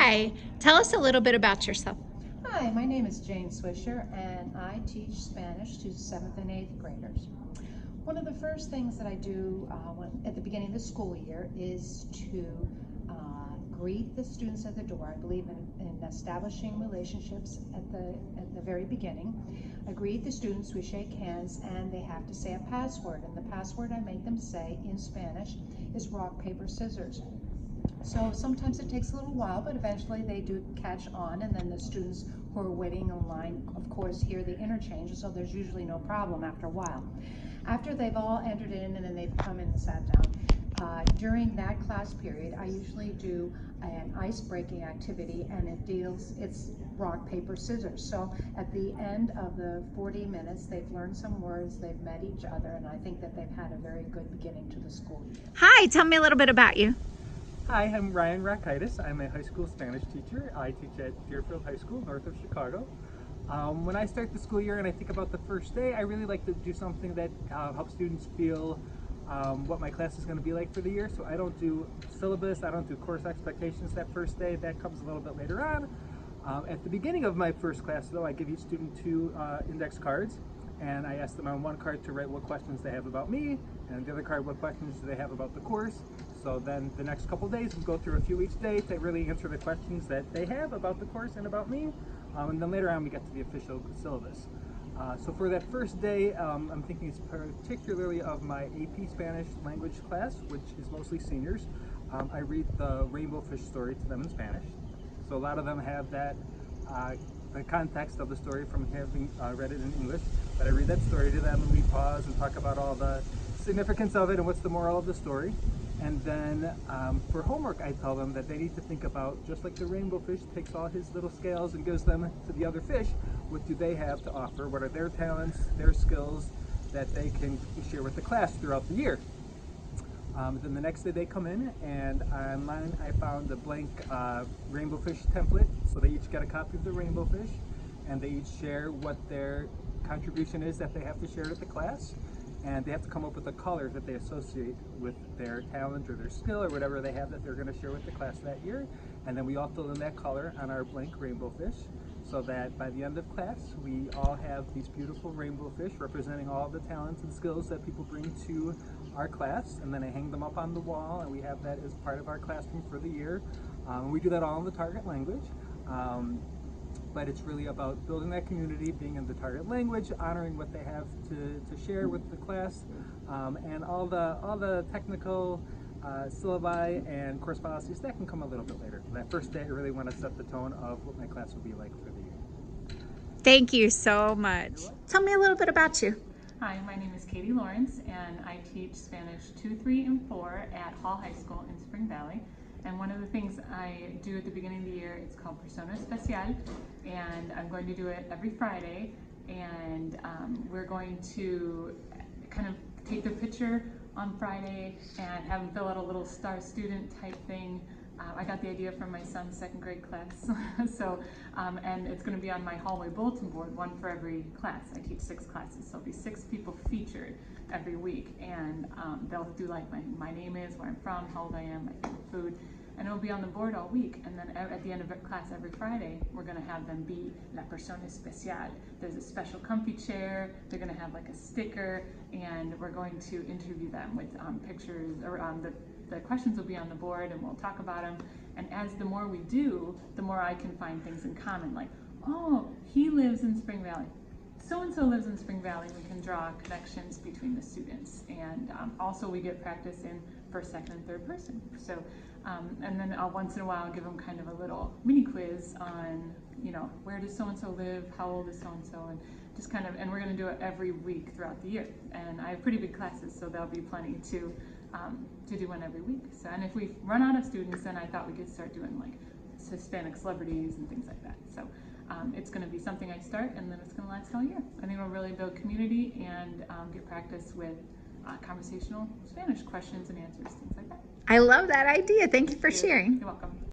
Hi, tell us a little bit about yourself. Hi, my name is Jane Swisher and I teach Spanish to 7th and 8th graders. One of the first things that I do at the beginning of the school year is to greet the students at the door. I believe in establishing relationships at the very beginning. I greet the students, we shake hands, and they have to say a password. And the password I make them say in Spanish is rock, paper, scissors. So sometimes it takes a little while, but eventually they do catch on, and then the students who are waiting in line, of course, hear the interchange, so there's usually no problem after a while. After they've all entered in and then they've come in and sat down, during that class period, I usually do an ice-breaking activity, and it's rock, paper, scissors. So at the end of the 40 minutes, they've learned some words, they've met each other, and I think that they've had a very good beginning to the school year. Hi, tell me a little bit about you. Hi, I'm Ryan Rakaitis. I'm a high school Spanish teacher. I teach at Deerfield High School, north of Chicago. When I start the school year and I think about the first day, I really like to do something that helps students feel what my class is going to be like for the year. So I don't do syllabus, I don't do course expectations that first day. That comes a little bit later on. At the beginning of my first class, though, I give each student 2 index cards, and I ask them on one card to write what questions they have about me, and the other card what questions do they have about the course. So then the next couple days we go through a few each day to really answer the questions that they have about the course and about me, and then later on we get to the official syllabus. So for that first day, I'm thinking particularly of my AP Spanish language class, which is mostly seniors. I read the Rainbow Fish story to them in Spanish. So a lot of them have that, the context of the story from having read it in English, but I read that story to them and we pause and talk about all the significance of it and what's the moral of the story. And then for homework, I tell them that they need to think about, just like the rainbow fish takes all his little scales and gives them to the other fish, what do they have to offer? What are their talents, their skills that they can share with the class throughout the year? Then the next day they come in, and online I found a blank rainbow fish template, so they each get a copy of the rainbow fish, and they each share what their contribution is that they have to share with the class, and they have to come up with a color that they associate with their talent or their skill or whatever they have that they're going to share with the class that year, and then we all fill in that color on our blank rainbow fish, so that by the end of class we all have these beautiful rainbow fish representing all the talents and skills that people bring to our class, and then I hang them up on the wall, and we have that as part of our classroom for the year. We do that all in the target language, but it's really about building that community, being in the target language, honoring what they have to share with the class, and all the technical syllabi and course policies that can come a little bit later. That first day I really want to set the tone of what my class will be like for the year. Thank you so much. Tell me a little bit about you. Hi, my name is Katie Lawrence, and I teach Spanish 2, 3, and 4 at Hall High School in Spring Valley. And one of the things I do at the beginning of the year, it's called Persona Especial, and I'm going to do it every Friday, and we're going to kind of take their picture on Friday and have them fill out a little star student type thing. I got the idea from my son's 2nd grade class, so and it's going to be on my hallway bulletin board, one for every class. I teach 6 classes, so there'll be 6 people featured every week, and they'll do like my name is, where I'm from, how old I am, my favorite food, and it'll be on the board all week. And then at the end of class every Friday, we're going to have them be la persona especial. There's a special comfy chair, they're going to have like a sticker, and we're going to interview them with pictures, or the questions will be on the board and we'll talk about them. And as the more we do, the more I can find things in common, like, oh, he lives in Spring Valley, so-and-so lives in Spring Valley. We can draw connections between the students, and also we get practice in first, second, and third person. So, and then once in a while I'll give them kind of a little mini quiz on, you know, where does so-and-so live, how old is so-and-so, and just kind of, and we're going to do it every week throughout the year. And I have pretty big classes, so there'll be plenty to do one every week. So, and if we run out of students, then I thought we could start doing like Hispanic celebrities and things like that. So it's going to be something I start, and then it's going to last all year. I think it'll really build community and get practice with conversational Spanish questions and answers, things like that. I love that idea. Thank you for sharing. You're welcome.